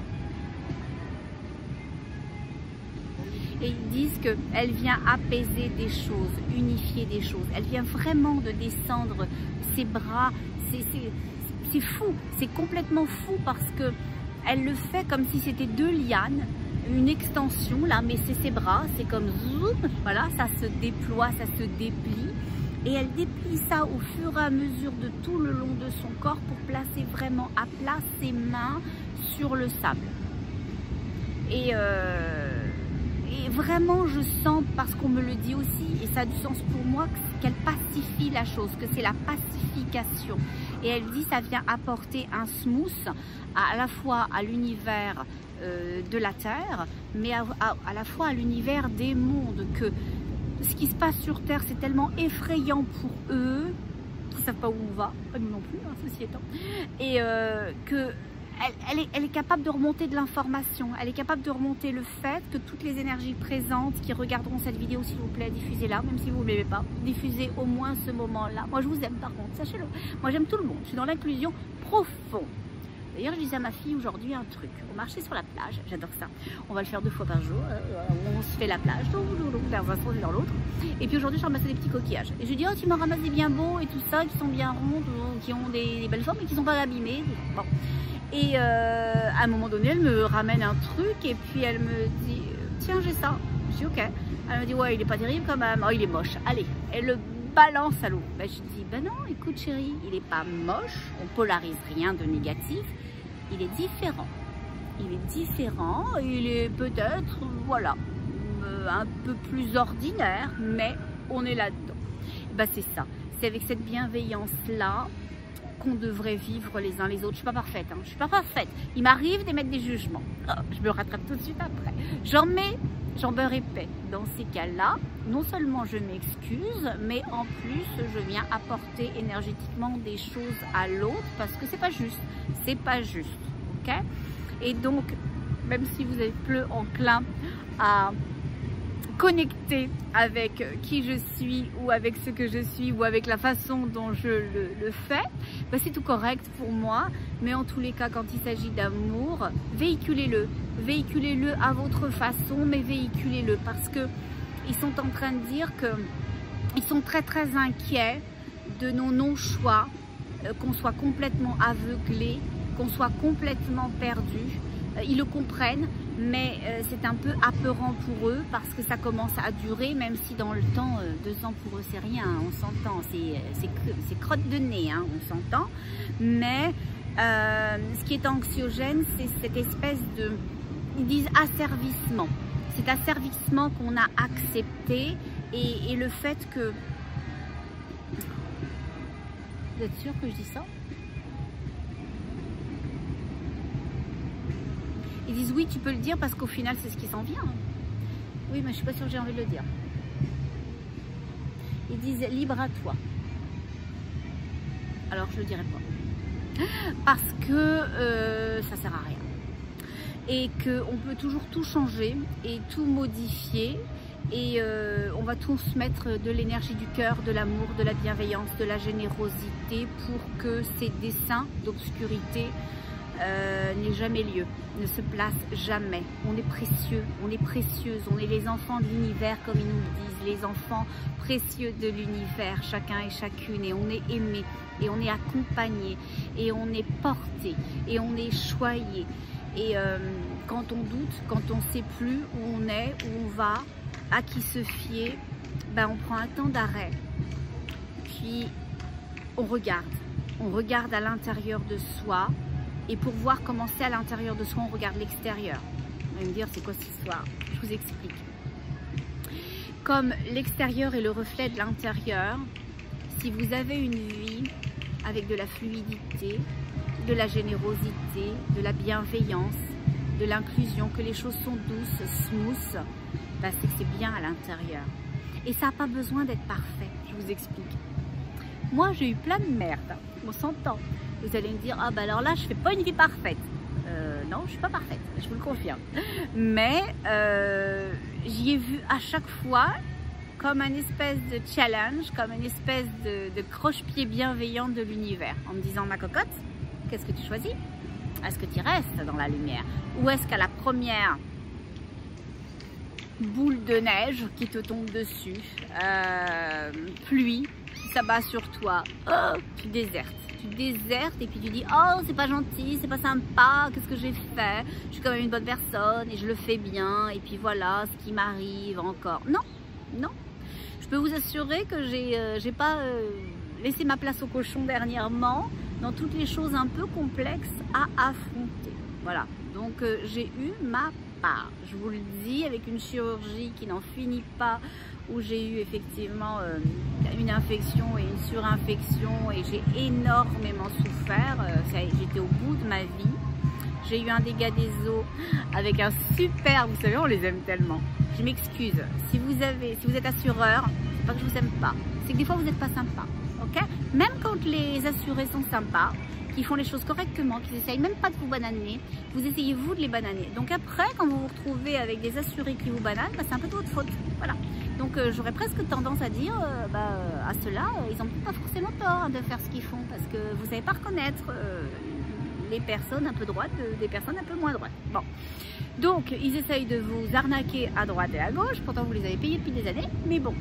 Et ils disent qu'elle vient apaiser des choses, unifier des choses. Elle vient vraiment de descendre ses bras. C'est fou, c'est complètement fou parce que elle le fait comme si c'était deux lianes, une extension là, mais c'est ses bras, c'est comme zoom, voilà, ça se déploie, ça se déplie. Et elle déplie ça au fur et à mesure de tout le long de son corps pour placer vraiment à plat ses mains sur le sable. Et vraiment, je sens, parce qu'on me le dit aussi, et ça a du sens pour moi, qu'elle pacifie la chose, que c'est la pacification. Et elle dit ça vient apporter un smooth à la fois à l'univers de la Terre, mais à la fois à l'univers des mondes, que ce qui se passe sur Terre, c'est tellement effrayant pour eux, qui ne savent pas où on va, pas nous non plus, hein, ceci étant, et elle est capable de remonter de l'information, elle est capable de remonter le fait que toutes les énergies présentes qui regarderont cette vidéo, s'il vous plaît, diffusez-la, même si vous ne l'aimez pas, diffusez au moins ce moment-là. Moi, je vous aime par contre, sachez-le. Moi, j'aime tout le monde, je suis dans l'inclusion profonde. D'ailleurs, je disais à ma fille aujourd'hui un truc. On marchait sur la plage, j'adore ça. On va le faire 2 fois par jour. On se fait la plage, dans un sens et dans l'autre. Et puis aujourd'hui, je ramassais des petits coquillages. Et je dis, oh, tu m'en ramasses des bien beaux et tout ça, qui sont bien ronds, qui ont des belles formes et qui sont pas abîmés. Bon. Et à un moment donné, elle me ramène un truc et puis elle me dit, tiens, j'ai ça. Je dis, ok. Elle me dit, ouais, il est pas terrible quand même. Oh, il est moche. Allez, elle le balance à l'eau. Ben, je dis, ben non, écoute chérie, il est pas moche. On polarise rien de négatif. Il est différent. Il est différent. Il est peut-être, voilà, un peu plus ordinaire, mais on est là-dedans. Ben, c'est ça. C'est avec cette bienveillance-là qu'on devrait vivre les uns les autres. Je suis pas parfaite, hein. Je suis pas parfaite. Il m'arrive d'émettre des jugements. Oh, je me rattrape tout de suite après. J'en beurre épais. Dans ces cas-là, non seulement je m'excuse, mais en plus je viens apporter énergétiquement des choses à l'autre parce que c'est pas juste. C'est pas juste. Ok? Et donc, même si vous êtes peu enclin à connecter avec qui je suis ou avec ce que je suis ou avec la façon dont je le fais, ben c'est tout correct pour moi, mais en tous les cas quand il s'agit d'amour, véhiculez-le à votre façon, mais véhiculez-le parce que ils sont en train de dire que ils sont très inquiets de nos non-choix, qu'on soit complètement aveuglé, qu'on soit complètement perdu. Ils le comprennent, mais c'est un peu apeurant pour eux parce que ça commence à durer, même si dans le temps, 2 ans pour eux c'est rien, on s'entend, c'est crotte de nez, hein, on s'entend. Mais ce qui est anxiogène, c'est cette espèce de, ils disent asservissement. Cet asservissement qu'on a accepté et le fait que... Vous êtes sûr que je dis ça ? Ils disent oui, tu peux le dire parce qu'au final, c'est ce qui s'en vient. Oui, mais je suis pas sûre que j'ai envie de le dire. Ils disent libre à toi. Alors, je le dirai pas. Parce que ça sert à rien. Et qu'on peut toujours tout changer et tout modifier. Et on va tous mettre de l'énergie du cœur, de l'amour, de la bienveillance, de la générosité pour que ces desseins d'obscurité n'ait jamais lieu, ne se place jamais. On est précieux, on est précieuse, on est les enfants de l'univers comme ils nous le disent, les enfants précieux de l'univers, chacun et chacune, et on est aimé, et on est accompagné, et on est porté, et on est choyé. Et quand on doute, quand on ne sait plus où on est, où on va, à qui se fier, ben on prend un temps d'arrêt, puis on regarde à l'intérieur de soi. Et pour voir comment c'est à l'intérieur de soi, on regarde l'extérieur. Vous allez me dire, c'est quoi cette histoire? Je vous explique. Comme l'extérieur est le reflet de l'intérieur, si vous avez une vie avec de la fluidité, de la générosité, de la bienveillance, de l'inclusion, que les choses sont douces, smooth, ben c'est que c'est bien à l'intérieur. Et ça n'a pas besoin d'être parfait, je vous explique. Moi, j'ai eu plein de merde, on s'entend. Vous allez me dire, ah bah alors là, je fais pas une vie parfaite. Non, je suis pas parfaite, je vous le confirme. Mais j'y ai vu à chaque fois comme un espèce de challenge, comme une espèce de croche-pied bienveillant de l'univers. En me disant, ma cocotte, qu'est-ce que tu choisis? Est-ce que tu restes dans la lumière? Ou est-ce qu'à la première boule de neige qui te tombe dessus, pluie qui s'abat sur toi, oh, tu désertes. Tu désertes et puis tu dis oh c'est pas gentil, c'est pas sympa, qu'est-ce que j'ai fait, je suis quand même une bonne personne et je le fais bien et puis voilà ce qui m'arrive encore. Non, non, je peux vous assurer que j'ai pas laissé ma place au cochon dernièrement dans toutes les choses un peu complexes à affronter. Voilà, donc j'ai eu ma part, je vous le dis, avec une chirurgie qui n'en finit pas, où j'ai eu effectivement une infection et une surinfection et j'ai énormément souffert. J'étais au bout de ma vie. J'ai eu un dégât des os avec un super, vous savez, on les aime tellement. Je m'excuse. Si vous êtes assureur, c'est pas que je vous aime pas, c'est que des fois vous n'êtes pas sympa, ok? Même quand les assurés sont sympas, qui font les choses correctement, qui n'essayent même pas de vous bananer, vous essayez vous de les bananer. Donc après, quand vous vous retrouvez avec des assurés qui vous bananent, bah, c'est un peu de votre faute. Voilà. Donc j'aurais presque tendance à dire à ceux-là, ils n'ont pas forcément tort de faire ce qu'ils font parce que vous ne savez pas reconnaître les personnes un peu droites des personnes un peu moins droites. Bon, donc ils essayent de vous arnaquer à droite et à gauche, pourtant vous les avez payés depuis des années, mais bon,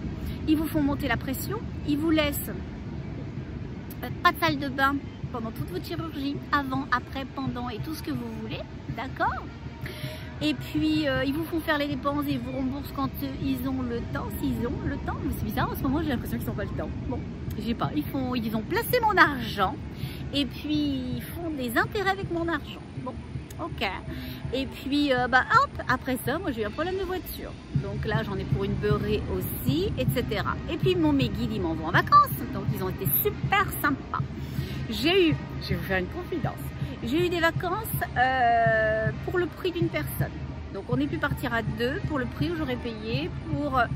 ils vous font monter la pression, ils vous laissent pas de salle de bain pendant toute votre chirurgie, avant, après, pendant et tout ce que vous voulez, d'accord? Et puis ils vous font faire les dépenses et ils vous remboursent quand ils ont le temps, s'ils ont le temps. Mais c'est bizarre, en ce moment j'ai l'impression qu'ils n'ont pas le temps. Bon, j'ai pas, ils ont placé mon argent et puis ils font des intérêts avec mon argent. Bon, ok. Et puis hop, après ça, moi j'ai eu un problème de voiture. Donc là j'en ai pour une beurrée aussi, etc. Et puis mes guides ils m'envoient en vacances, donc ils ont été super sympas. Je vais vous faire une confidence. J'ai eu des vacances pour le prix d'une personne. Donc on est pu partir à 2 pour le prix où j'aurais payé pour 1.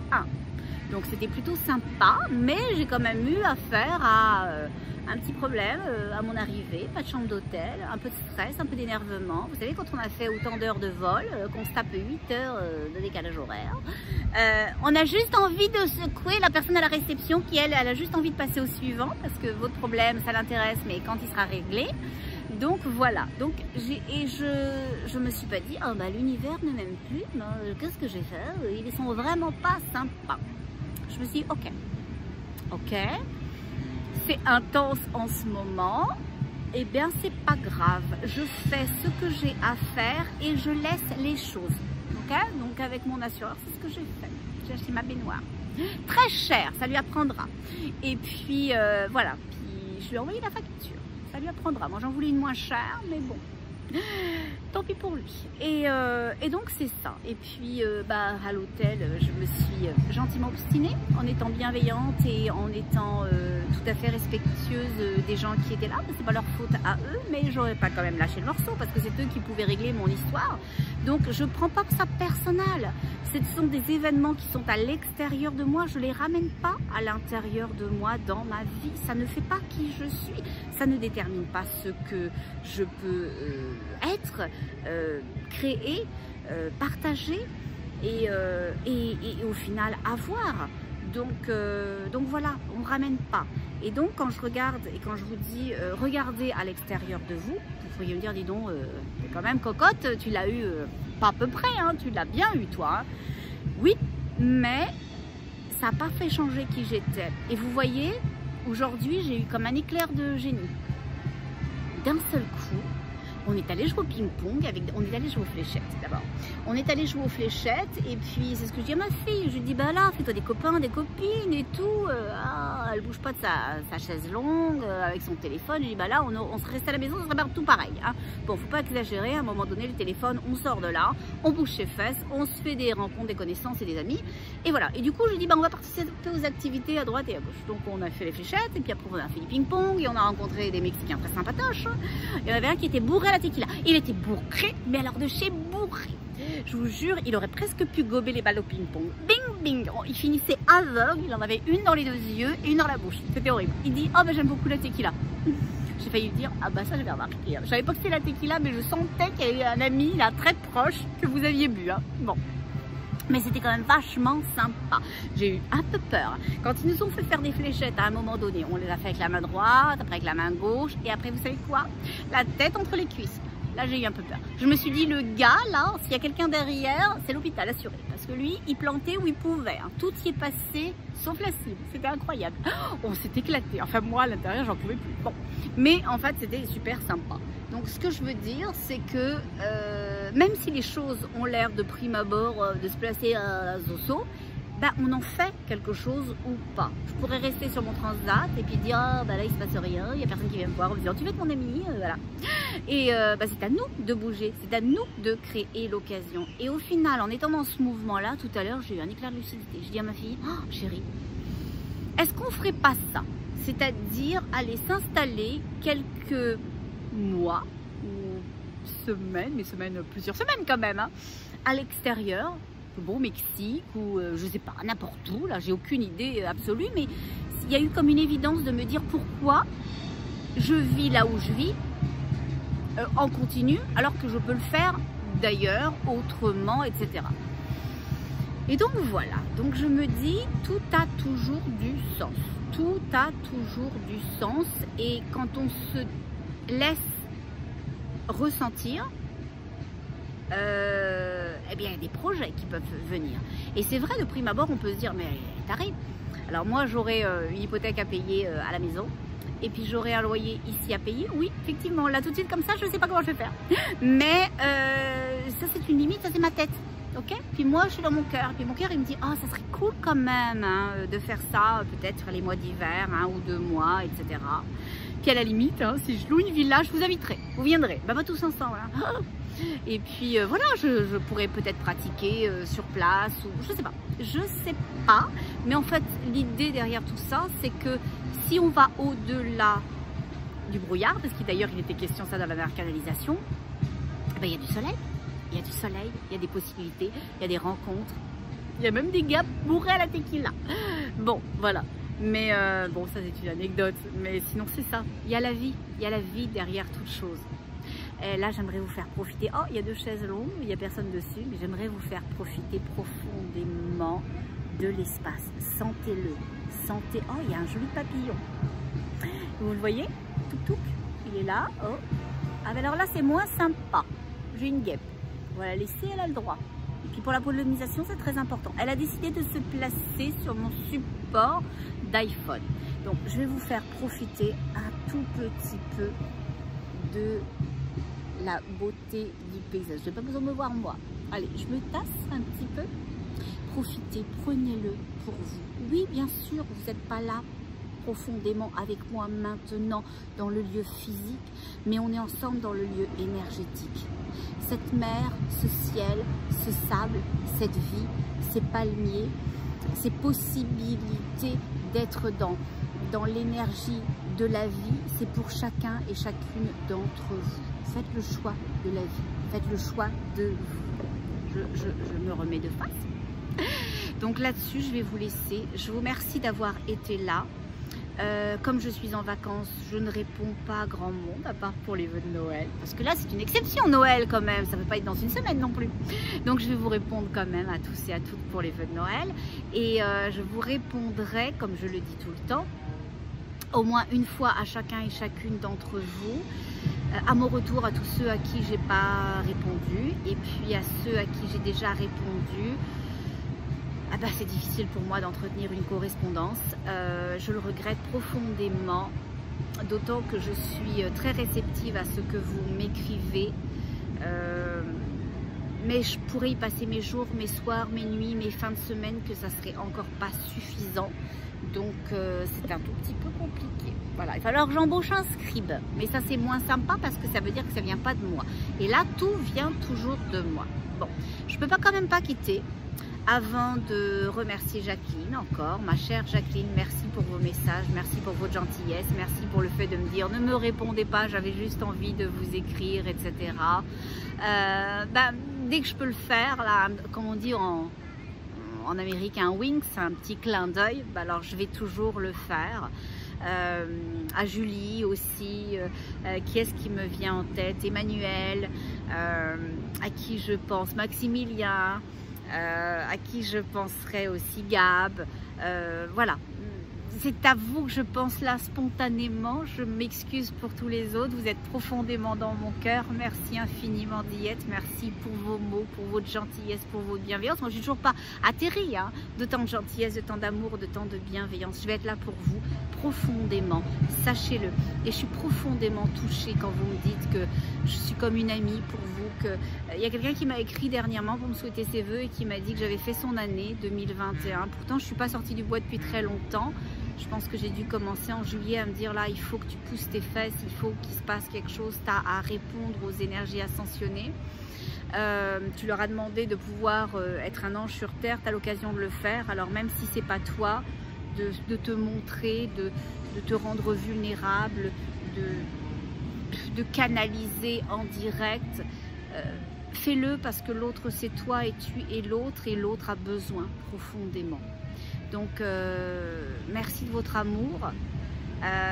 Donc c'était plutôt sympa, mais j'ai quand même eu affaire à un petit problème à mon arrivée. Pas de chambre d'hôtel, un peu de stress, un peu d'énervement. Vous savez, quand on a fait autant d'heures de vol, qu'on se tape 8 heures de décalage horaire, on a juste envie de secouer la personne à la réception qui, elle a juste envie de passer au suivant parce que votre problème, ça l'intéresse, mais quand il sera réglé. Donc voilà, donc je me suis pas dit, oh bah l'univers ne m'aime plus, qu'est-ce que j'ai fait, ils sont vraiment pas sympas. Je me suis dit, ok, c'est intense en ce moment, eh bien c'est pas grave, je fais ce que j'ai à faire et je laisse les choses, ok? Donc avec mon assureur, c'est ce que j'ai fait, j'ai acheté ma baignoire, très cher, ça lui apprendra, et puis voilà, puis je lui ai envoyé la facture. Ça lui apprendra. Moi j'en voulais une moins chère, mais bon, tant pis pour lui. Et donc c'est ça. Et puis à l'hôtel, je me suis gentiment obstinée en étant bienveillante et en étant tout à fait respectueuse des gens qui étaient là. C'est pas leur faute à eux, mais j'aurais pas quand même lâché le morceau parce que c'est eux qui pouvaient régler mon histoire. Donc je prends pas ça personnel. Ce sont des événements qui sont à l'extérieur de moi. Je les ramène pas à l'intérieur de moi dans ma vie. Ça ne fait pas qui je suis. Ça ne détermine pas ce que je peux être, créer, partager et au final avoir. Donc voilà, on ne ramène pas. Et donc quand je regarde et quand je vous dis regardez à l'extérieur de vous, vous pourriez me dire dis donc, t'es quand même cocotte, tu l'as eu pas à peu près, hein, tu l'as bien eu toi. Hein. Oui, mais ça n'a pas fait changer qui j'étais. Et vous voyez, aujourd'hui j'ai eu comme un éclair de génie. D'un seul coup, on est allé jouer au ping-pong, on est allé jouer aux fléchettes d'abord. On est allé jouer aux fléchettes et puis c'est ce que je dis à ma fille. Je lui dis bah là, fais-toi des copains, des copines et tout. Elle bouge pas de sa chaise longue avec son téléphone. Je lui dis bah là, on serait resté à la maison, ce serait tout pareil. Hein. Bon, faut pas exagérer. À un moment donné, le téléphone, on sort de là, on bouge ses fesses, on se fait des rencontres, des connaissances et des amis. Et voilà. Et du coup, je lui dis bah on va participer aux activités à droite et à gauche. Donc on a fait les fléchettes et puis après on a fait du ping-pong et on a rencontré des Mexicains très sympatoches. Il y en avait un qui était bourré à la tequila. Il était bourré, mais alors de chez bourré. Je vous jure, il aurait presque pu gober les balles au ping-pong. Bing, bing. Il finissait aveugle, il en avait une dans les 2 yeux et une dans la bouche. C'était horrible. Il dit, oh ben j'aime beaucoup la tequila. J'ai failli lui dire, ah bah ça je vais remarquer. Je savais pas que c'était la tequila, mais je sentais qu'il y avait un ami là très proche que vous aviez bu. Hein. Bon. Mais c'était quand même vachement sympa. J'ai eu un peu peur. Quand ils nous ont fait faire des fléchettes à un moment donné, on les a fait avec la main droite, après avec la main gauche, et après vous savez quoi? La tête entre les cuisses. Là j'ai eu un peu peur. Je me suis dit le gars là, s'il y a quelqu'un derrière, c'est l'hôpital assuré. Parce que lui, il plantait où il pouvait. Hein. Tout y est passé sauf la cible. C'était incroyable. On s'est éclaté. Enfin moi à l'intérieur j'en pouvais plus. Bon. Mais en fait c'était super sympa. Donc ce que je veux dire c'est que même si les choses ont l'air de prime abord de se placer à Zoso, ben, on en fait quelque chose ou pas. Je pourrais rester sur mon transat et puis dire ah, bah là il se passe rien, il n'y a personne qui vient me voir en me disant tu veux être mon ami, voilà. Et bah, c'est à nous de bouger, c'est à nous de créer l'occasion. Et au final, en étant dans ce mouvement-là, tout à l'heure j'ai eu un éclair de lucidité. Je dis à ma fille, oh, chérie, est-ce qu'on ferait pas ça? C'est-à-dire aller s'installer quelques mois ou semaines, mais plusieurs semaines quand même, hein, à l'extérieur. Bon, au Mexique ou je sais pas, n'importe où, là j'ai aucune idée absolue, mais il y a eu comme une évidence de me dire pourquoi je vis là où je vis en continu alors que je peux le faire d'ailleurs, autrement, etc. Et donc voilà, donc je me dis tout a toujours du sens, tout a toujours du sens et quand on se laisse ressentir, eh bien, il y a des projets qui peuvent venir. Et c'est vrai, de prime abord, on peut se dire, mais t'arrives. Alors moi, j'aurais une hypothèque à payer à la maison. Et puis j'aurai un loyer ici à payer. Oui, effectivement, là tout de suite comme ça, je ne sais pas comment je vais faire. Mais ça c'est une limite, ça c'est ma tête. Ok. Puis moi je suis dans mon cœur. Puis mon cœur il me dit, oh ça serait cool quand même hein, de faire ça, peut-être les mois d'hiver, 1 ou 2 mois, etc. Puis à la limite, hein, si je loue une villa, je vous inviterai. Vous viendrez, bah, pas tous ensemble. Hein. Et puis voilà, je pourrais peut-être pratiquer sur place ou je sais pas. Je sais pas. Mais en fait, l'idée derrière tout ça, c'est que si on va au-delà du brouillard, parce que d'ailleurs il était question ça dans la dernière canalisation, ben, il y a du soleil, il y a du soleil, il y a des possibilités, il y a des rencontres, il y a même des gars bourrés à la tequila. Bon, voilà. Mais bon, ça c'est une anecdote, mais sinon c'est ça. Il y a la vie derrière toute chose. Et là, j'aimerais vous faire profiter. Oh, il y a 2 chaises longues, il n'y a personne dessus, mais j'aimerais vous faire profiter profondément de l'espace. Sentez-le. Sentez. Oh, il y a un joli papillon. Vous le voyez? Touc, il est là. Oh. Ah, ben alors là, c'est moins sympa. J'ai une guêpe. Voilà, laisser, elle a le droit. Et puis pour la pollinisation, c'est très important. Elle a décidé de se placer sur mon support d'iPhone. Donc, je vais vous faire profiter un tout petit peu de la beauté du paysage. Je n'ai pas besoin de me voir moi. Allez, je me tasse un petit peu. Profitez, prenez-le pour vous. Oui, bien sûr, vous n'êtes pas là profondément avec moi maintenant dans le lieu physique, mais on est ensemble dans le lieu énergétique. Cette mer, ce ciel, ce sable, cette vie, ces palmiers, ces possibilités d'être dans l'énergie de la vie, c'est pour chacun et chacune d'entre vous. Faites le choix de la vie, faites le choix de vous. Je me remets de face. Donc là-dessus, je vais vous laisser. Je vous remercie d'avoir été là. Comme je suis en vacances, je ne réponds pas à grand monde, à part pour les vœux de Noël. Parce que là, c'est une exception Noël quand même. Ça ne peut pas être dans une semaine non plus. Donc, je vais vous répondre quand même à tous et à toutes pour les vœux de Noël. Et je vous répondrai, comme je le dis tout le temps, au moins une fois à chacun et chacune d'entre vous. À mon retour, à tous ceux à qui j'ai pas répondu. Et puis à ceux à qui j'ai déjà répondu. Ah bah, c'est difficile pour moi d'entretenir une correspondance, je le regrette profondément, d'autant que je suis très réceptive à ce que vous m'écrivez, mais je pourrais y passer mes jours, mes soirs, mes nuits, mes fins de semaine, que ça serait encore pas suffisant, donc c'est un tout petit peu compliqué. Voilà, il va falloir que j'embauche un scribe, mais ça c'est moins sympa parce que ça veut dire que ça vient pas de moi, et là tout vient toujours de moi. Bon, je peux pas quand même pas quitter. Avant de remercier Jacqueline encore, ma chère Jacqueline, merci pour vos messages, merci pour votre gentillesse, merci pour le fait de me dire ne me répondez pas, j'avais juste envie de vous écrire, etc. Dès que je peux le faire, là, comme on dit en Amérique, un wink, c'est un petit clin d'œil, alors je vais toujours le faire. À Julie aussi, qui est-ce qui me vient en tête, Emmanuel, à qui je pense, Maximilien, à qui je penserai aussi, Gab, voilà. C'est à vous que je pense là spontanément. Je m'excuse pour tous les autres. Vous êtes profondément dans mon cœur. Merci infiniment d'y être. Merci pour vos mots, pour votre gentillesse, pour votre bienveillance. Moi, je ne suis toujours pas atterrie hein, de tant de gentillesse, de tant d'amour, de tant de bienveillance. Je vais être là pour vous profondément. Sachez-le. Et je suis profondément touchée quand vous me dites que je suis comme une amie pour vous. Il y a quelqu'un qui m'a écrit dernièrement pour me souhaiter ses vœux et qui m'a dit que j'avais fait son année 2021. Pourtant, je ne suis pas sortie du bois depuis très longtemps. Je pense que j'ai dû commencer en juillet à me dire là, il faut que tu pousses tes fesses, il faut qu'il se passe quelque chose, tu as à répondre aux énergies ascensionnées. Tu leur as demandé de pouvoir être un ange sur terre, tu as l'occasion de le faire. Alors même si c'est pas toi, de te montrer, de te rendre vulnérable, de canaliser en direct. Fais-le parce que l'autre c'est toi et tu es l'autre et l'autre a besoin profondément. Donc, merci de votre amour.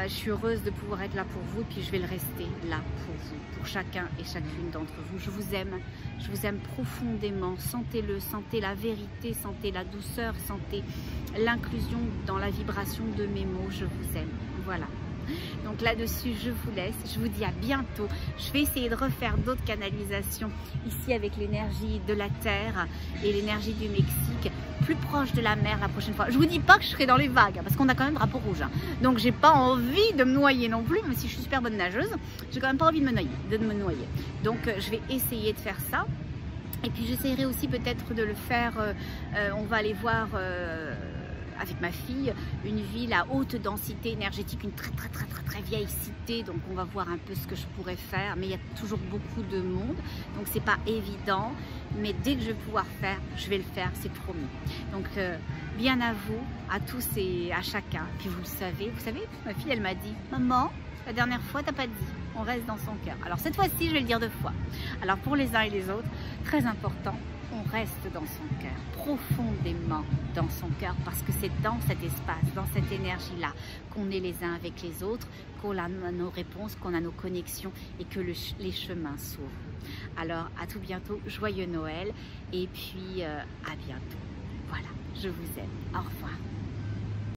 Je suis heureuse de pouvoir être là pour vous et puis je vais le rester là pour vous, pour chacun et chacune d'entre vous. Je vous aime profondément. Sentez-le, sentez la vérité, sentez la douceur, sentez l'inclusion dans la vibration de mes mots. Je vous aime. Voilà. Donc là-dessus, je vous laisse. Je vous dis à bientôt. Je vais essayer de refaire d'autres canalisations ici avec l'énergie de la Terre et l'énergie du Mexique, plus proche de la mer la prochaine fois. Je vous dis pas que je serai dans les vagues, parce qu'on a quand même drapeau rouge. Donc j'ai pas envie de me noyer non plus, même si je suis super bonne nageuse. J'ai quand même pas envie de me noyer. Donc je vais essayer de faire ça. Et puis j'essaierai aussi peut-être de le faire, on va aller voir avec ma fille une ville à haute densité énergétique, une très vieille cité, donc on va voir un peu ce que je pourrais faire, mais il y a toujours beaucoup de monde, donc c'est pas évident, mais dès que je vais pouvoir faire, je vais le faire, c'est promis. Donc bien à vous, à tous et à chacun, puis vous savez, ma fille elle m'a dit, maman, la dernière fois t'as pas dit, on reste dans son cœur. Alors cette fois-ci je vais le dire 2 fois. Alors pour les uns et les autres, très important, on reste dans son cœur, profondément dans son cœur, parce que c'est dans cet espace, dans cette énergie-là, qu'on est les uns avec les autres, qu'on a nos réponses, qu'on a nos connexions et que les chemins s'ouvrent. Alors à tout bientôt, joyeux Noël et puis à bientôt. Voilà, je vous aime. Au revoir.